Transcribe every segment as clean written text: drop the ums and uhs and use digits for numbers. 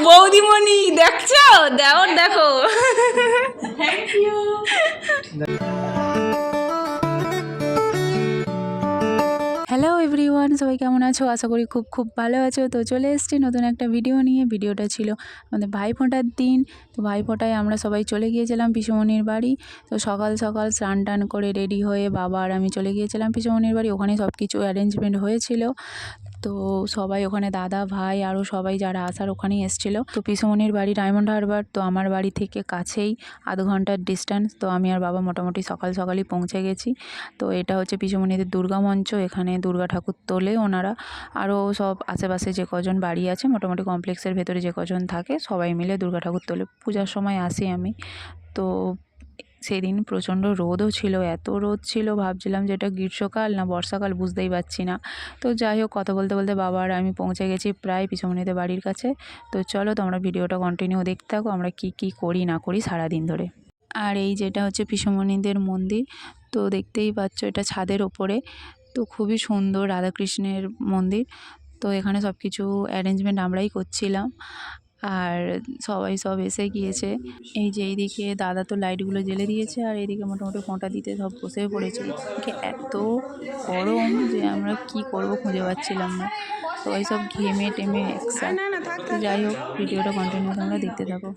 বৌদিমণি দেখছো, দেওর দেখো। Thank you. হ্যালো এভরিওয়ান, সবাই কেমন আছো? আশা করি খুব খুব ভালো আছো। তো চলে এসেছি নতুন একটা ভিডিও নিয়ে। ভিডিওটা ছিল আমাদের ভাইফোঁটার দিন। তো ভাইফোঁটায় আমরা সবাই চলে গিয়েছিলাম পিসুমণির বাড়ি। তো সকাল সকাল স্নান টান করে রেডি হয়ে বাবা আর আমি চলে গিয়েছিলাম পিসুমণির বাড়ি। ওখানে সব কিছু অ্যারেঞ্জমেন্ট হয়েছিল। তো সবাই ওখানে দাদা ভাই আরও সবাই যারা আসার ওখানেই এসেছিলো। তো পিসুমণির বাড়ি ডায়মন্ড হারবার, তো আমার বাড়ি থেকে কাছেই, আধ ঘন্টার ডিস্টেন্স। তো আমি আর বাবা মোটামুটি সকাল সকালই পৌঁছে গেছি। তো এটা হচ্ছে পিসুমণিদের দুর্গা মঞ্চ। এখানে দুর্গা ঠাকুর তোলে ওনারা। আরও সব আশেপাশে যে কজন বাড়ি আছে, মোটামুটি কমপ্লেক্সের ভেতরে যে কজন থাকে, সবাই মিলে দুর্গা ঠাকুর তোলে। পূজার সময় আসি আমি। তো সেদিন প্রচণ্ড রোদও ছিল, এত রোদ ছিল ভাবছিলাম যে এটা গ্রীষ্মকাল না বর্ষাকাল, বুঝতেই পারছি না। তো যাই হোক, কথা বলতে বলতে বাবা আর আমি পৌঁছে গেছি প্রায় পিসুমণিদের বাড়ির কাছে। তো চলো তোমরা ভিডিওটা কন্টিনিউ দেখতে থাকো, আমরা কি করি না করি সারাদিন ধরে। আর এই যেটা হচ্ছে পিসুমণিদের মন্দির। তো দেখতেই পাচ্ছ এটা ছাদের ওপরে। তো খুবই সুন্দর রাধাকৃষ্ণের মন্দির। তো এখানে সব কিছু অ্যারেঞ্জমেন্ট আমরাই করছিলাম। আর সবাই সব এসে গিয়েছে। এই যে এইদিকে দাদা তো লাইটগুলো জ্বেলে দিয়েছে, আর এইদিকে মোটামুটি ফোঁটা দিতে সব বসে পড়েছে। এদিকে এত গরম যে আমরা কি করব খুঁজে পাচ্ছিলাম না। সবাই সব ঘেমে টেমে একসাথে। তো যাই হোক, ভিডিওটা কন্টিনিউ তোমরা দেখতে থাকো।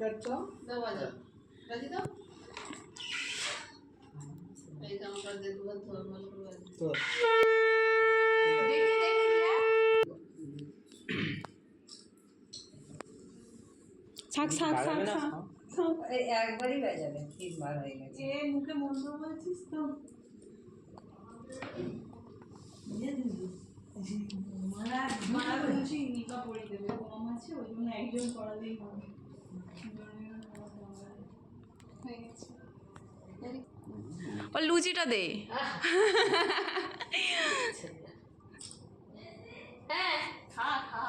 শাক শাক শাক শাক একবারই হয়ে যাবে, 3 বার হয়ে গেছে। এ মুখে মন্ত্র বলছিস তো। মারা বলছি নিকা পড়ে দেবে, কম আছে ওই জন্য একজন করালেই হবে। ও লুচিটা দে। হ্যাঁ খা খা।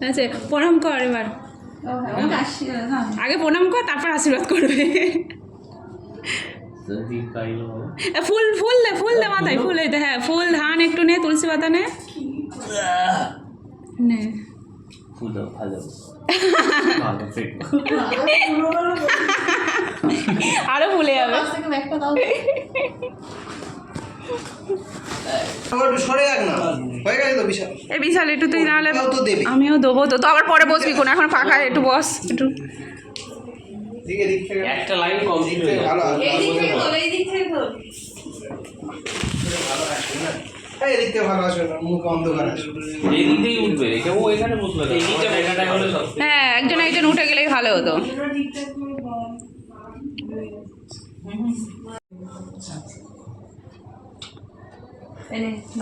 আচ্ছা, প্রণাম কর এবার। আগে প্রণাম কর, তারপর আশীর্বাদ করবে। ফুল ফুল দে, ফুল দে মাথায়, ফুল এই দে। হ্যাঁ, ফুল ধান একটু নে, তুলসী পাতা নে। নে আরো ভুলে যাবে। বিশাল একটু তুই, নাহলে আমিও দেবো। তো আবার পরে বসবি কোন, এখন ফাঁকা, একটু বস একটু। একটা লাইন কমপ্লিট হয়ে গেল। হ্যাঁ, একজন একজন উঠে গেলেই ভালো হতো।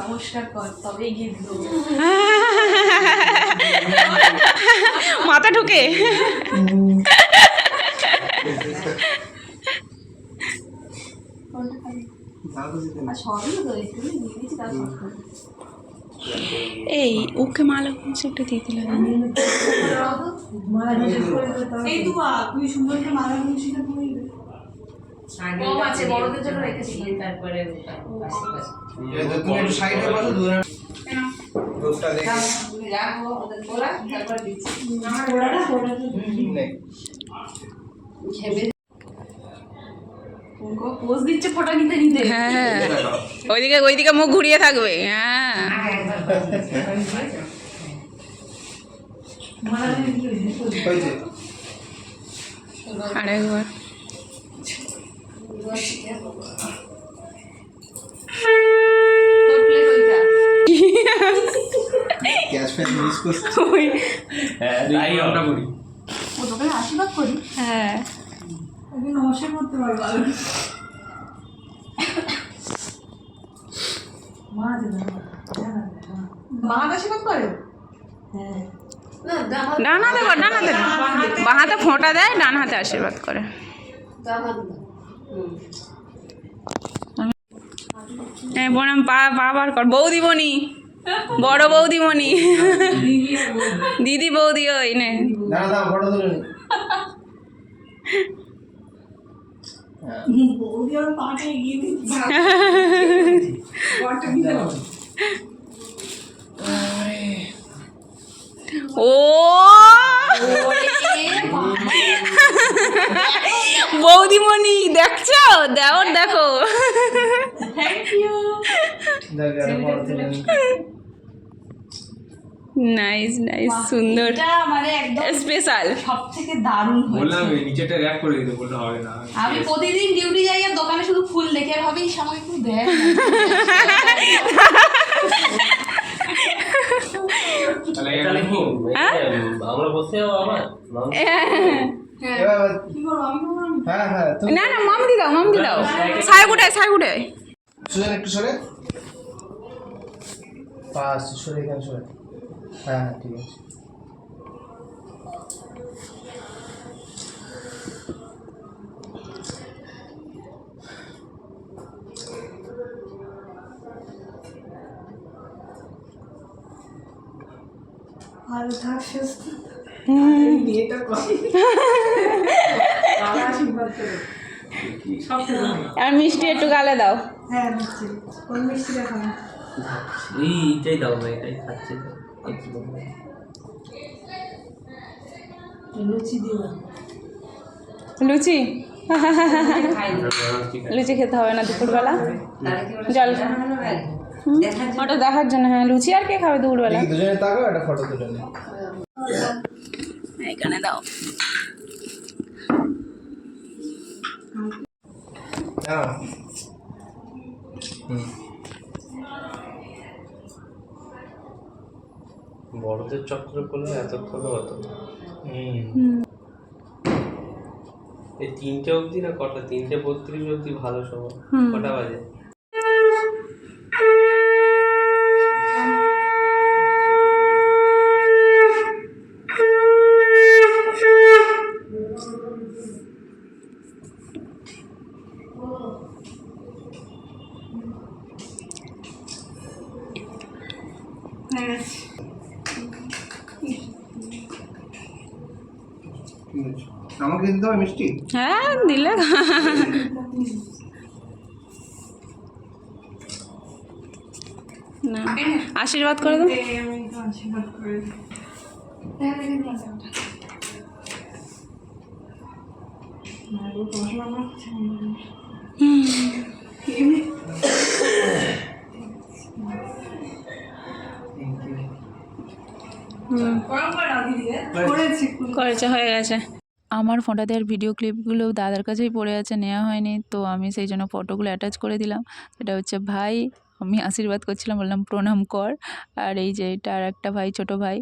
নমস্কার কর, তবেই গিয়ে দিল মাথা ঢুকে। এই ওকে মালা করছে, একটা দিতে লাগে। এই তুই সুন্দর করে মালা গুছিয়ে পরিয়ে কম আছে, বড়দের জন্য রেখেছি। তারপরে একটু সাইডে বসো, দূরে রোদটা দেখে রাখো ওদের পোলা, তারপর দিচ্ছি আমার পোলাটা নেই খেবে। কোন পোজ দিচ্ছে ফটো নিতে নিতে। হ্যাঁ, ওইদিকে মুখ ঘুরিয়ে থাকবে। হ্যাঁ, আরেকবার। আশীর্বাদ করি। হ্যাঁ, নমস্কার করতে পারবো। মা আশীর্বাদ করে। হ্যাঁ, ডান হাতে কর, ডান হাতে না, বাঁ হাতে ফোঁটা দেয়, ডান হাতে আশীর্বাদ করে। প্রণাম বাবার কর। বৌদিমণি, বড় বৌদিমণি, দিদি বৌদি, ওই নে। ও বৌদিমণি দেখছো, দেওর দেখো। নাইস নাইস, সুন্দর, মানে একদম স্পেশাল। সবথেকে দারুণ হয়েছে। বললাম নিচেটা র‍্যাপ করে দিতে, বললে হবে না। আমি প্রতিদিন ডিউটি যাই আর দোকানে শুধু ফুল দেখে আর ভাবি সময় একটু দেয় তাহলে কি আমরা বসে আবার না না, মামদি দাও, মামদি দাও। সাইগুটায় সাইগুটায় সুজন একটু সরে, পাঁচ সরে, এখানে সরে। হ্যাঁ হ্যাঁ ঠিক আছে। ভালো থাক, সুস্থ বিয়েটা কর। আর মিষ্টি একটু গালে দাও। হ্যাঁ মিষ্টি, কোন মিষ্টিটা খাবো? এইটাই দাও না, এটাই খাচ্ছি। লুচি দিও, লুচি লুচি খেতে হবে না দুপুরবেলা, জল ওটা দেখার জন্য। হ্যাঁ লুচি আর কে খাবে দুপুরবেলা? দুজনে তাকাও, একটা ফটো তুলে নে। এখানে দাও। বড়দের চক্র করলে এতক্ষণ হতো। এই 3টে অবধি না কটা, 3:32 অবধি ভালো সময়। কটা বাজে? আমাকে দিতে হবে মিষ্টি? হ্যাঁ দিলে। না আশীর্বাদ করে দাও। আশীর্বাদ করে করেছে, হয়ে গেছে। আমার ফোনটাতে ভিডিও ক্লিপগুলো দাদার কাছেই পড়ে আছে, নেওয়া হয়নি, তো আমি সেই জন্য ফটোগুলো অ্যাটাচ করে দিলাম। এটা হচ্ছে ভাই, আমি আশীর্বাদ করছিলাম, বললাম প্রণাম কর। আর এই যে এটা আর একটা ভাই, ছোটো ভাই।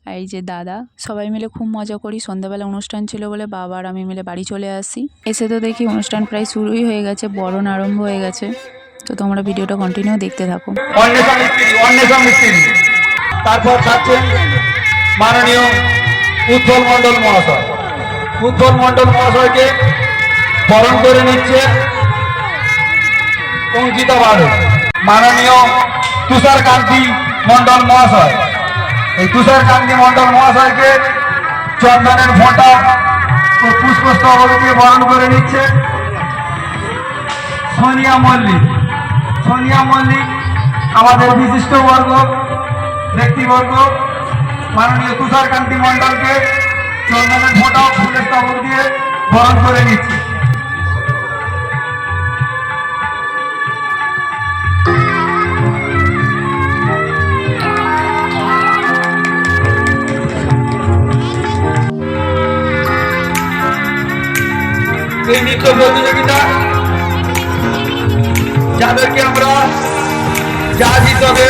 আর এই যে দাদা, সবাই মিলে খুব মজা করি। সন্ধ্যাবেলা অনুষ্ঠান ছিল বলে বাবা আর আমি মিলে বাড়ি চলে আসি। এসে তো দেখি অনুষ্ঠান প্রায় শুরুই হয়ে গেছে, বরণ আরম্ভ হয়ে গেছে। তো তোমরা ভিডিওটা কন্টিনিউ দেখতে থাকো। তারপর থাকছেন মাননীয় উৎপল মণ্ডল মহাশয়। উৎপল মণ্ডল মহাশয়কে বরণ করে নিচ্ছে অঙ্কিতা বাড়ু। মাননীয় তুষারকান্তি মণ্ডল মহাশয়, এই তুষারকান্তি মণ্ডল মহাশয়কে চন্দনের ফোঁটা ও পুষ্পস্তবক দিয়ে বরণ করে নিচ্ছে সোনিয়া মল্লিক। সোনিয়া মল্লিক আমাদের বিশিষ্ট বর্গ ব্যক্তিবর্গ মাননীয় তুষারকান্তি মণ্ডলকে চন্দনের ফোঁটা ও ফুলের স্তবক দিয়ে বরণ করে নিচ্ছে। এই নৃত্য প্রতিযোগিতা যাদেরকে আমরা জাজ হিসাবে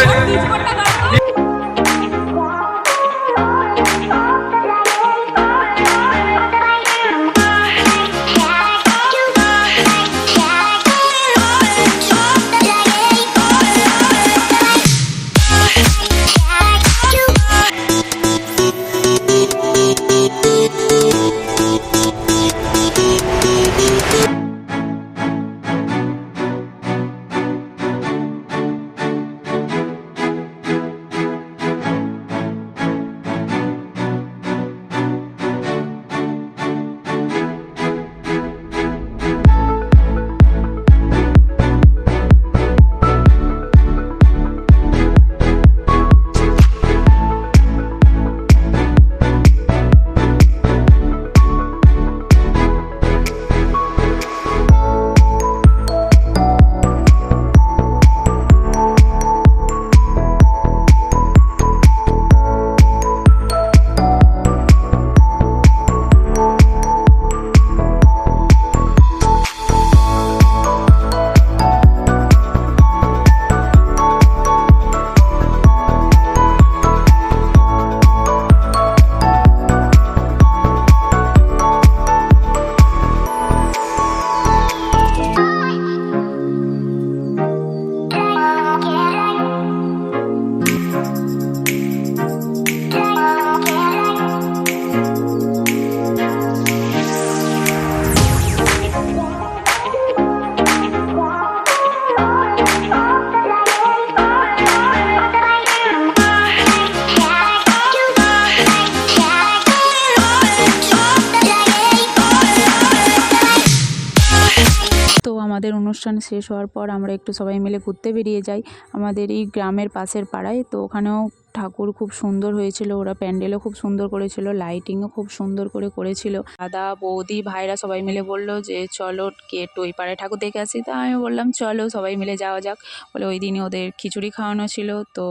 অনুষ্ঠান শেষ হওয়ার পর আমরা একটু সবাই মিলে ঘুরতে বেরিয়ে যাই আমাদের এই গ্রামের পাশের পাড়ায়। তো ওখানেও ঠাকুর খুব সুন্দর হয়েছিল, ওরা প্যান্ডেলও খুব সুন্দর করেছিল, লাইটিংও খুব সুন্দর করে করেছিল। দাদা বৌদি ভাইরা সবাই মিলে বলল যে চলো কে একটু ওই পাড়ায় ঠাকুর দেখে আসি। তা আমি বললাম চলো সবাই মিলে যাওয়া যাক। বলে ওই দিনই ওদের খিচুড়ি খাওয়ানো ছিল, তো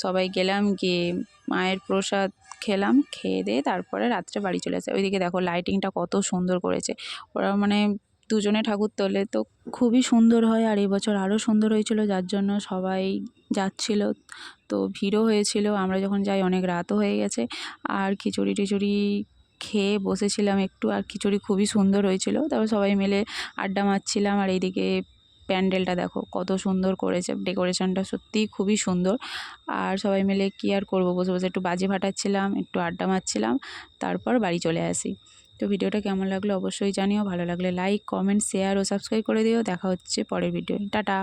সবাই গেলাম, গিয়ে মায়ের প্রসাদ খেলাম, খেয়ে দিয়ে তারপরে রাত্রে বাড়ি চলে আসে। ওইদিকে দেখো লাইটিংটা কত সুন্দর করেছে ওরা, মানে দুজনে ঠাকুর তোলে তো খুবই সুন্দর হয়। আর এবছর আরও সুন্দর হয়েছিল, যার জন্য সবাই যাচ্ছিল, তো ভিড়ও হয়েছিল। আমরা যখন যাই অনেক রাতও হয়ে গেছে। আর খিচুড়ি টিচুড়ি খেয়ে বসেছিলাম একটু, আর খিচুড়ি খুবই সুন্দর হয়েছিল। তারপর সবাই মিলে আড্ডা মারছিলাম। আর এইদিকে প্যান্ডেলটা দেখো কত সুন্দর করেছে, ডেকোরেশনটা সত্যিই খুবই সুন্দর। আর সবাই মিলে কী আর করবো, বসে বসে একটু বাজি ফাটাচ্ছিলাম, একটু আড্ডা মারছিলাম, তারপর বাড়ি চলে আসি। তো ভিডিওটা কেমন লাগলো অবশ্যই জানিও, ভালো লাগলে লাইক কমেন্ট শেয়ার ও সাবস্ক্রাইব করে দিও। দেখা হচ্ছে পরের ভিডিও, টাটা।